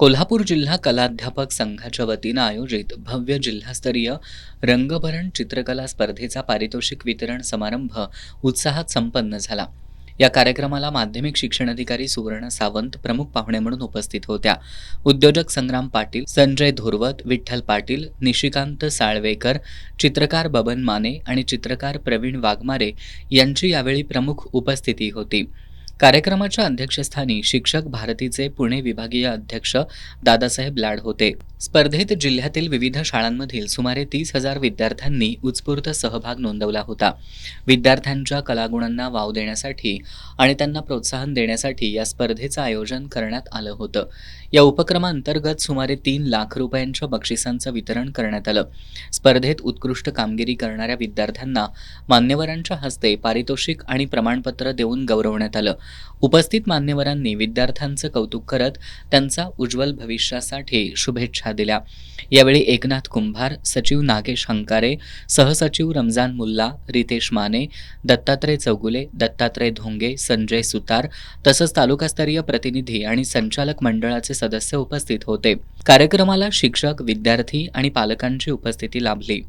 कोल्हापूर जिल्हा कलाध्यापक संघाच्या वतीनं आयोजित भव्य जिल्हास्तरीय रंगभरण चित्रकला स्पर्धेचा पारितोषिक वितरण समारंभ उत्साहात संपन्न झाला. या कार्यक्रमाला माध्यमिक शिक्षण अधिकारी सुवर्ण सावंत प्रमुख पाहुणे म्हणून उपस्थित होत्या. उद्योजक संग्राम पाटील, संजय धुरवत, विठ्ठल पाटील, निशिकांत साळवेकर, चित्रकार बबन माने आणि चित्रकार प्रवीण वाघमारे यांची यावेळी प्रमुख उपस्थिती होती. कार्यक्रमाच्या अध्यक्षस्थानी शिक्षक भारतीचे पुणे विभागीय अध्यक्ष दादासाहेब लाड होते. स्पर्धेत जिल्ह्यातील विविध शाळांमधील सुमारे 30,000 विद्यार्थ्यांनी उत्स्फूर्त सहभाग नोंदवला होता. विद्यार्थ्यांच्या कलागुणांना वाव देण्यासाठी आणि त्यांना प्रोत्साहन देण्यासाठी या स्पर्धेचं आयोजन करण्यात आलं होतं. या उपक्रमांतर्गत सुमारे 3 लाख रुपयांच्या बक्षिसांचं वितरण करण्यात आलं. स्पर्धेत उत्कृष्ट कामगिरी करणाऱ्या विद्यार्थ्यांना मान्यवरांच्या हस्ते पारितोषिक आणि प्रमाणपत्र देऊन गौरवण्यात आलं. उपस्थित मान्यवरांनी विद्यार्थ्यांचं कौतुक करत त्यांचा उज्ज्वल भविष्यासाठी शुभेच्छा दिल्या. यावेळी एकनाथ कुंभार, सचिव नागेश हंकारे, सहसचिव रमजान मुल्ला, रितेश माने, दत्तात्रय चौगुले, दत्तात्रय धोंगे, संजय सुतार तसंच तालुकास्तरीय प्रतिनिधी आणि संचालक मंडळाचे सदस्य उपस्थित होते. कार्यक्रमाला शिक्षक, विद्यार्थी आणि पालकांची उपस्थिती लाभली.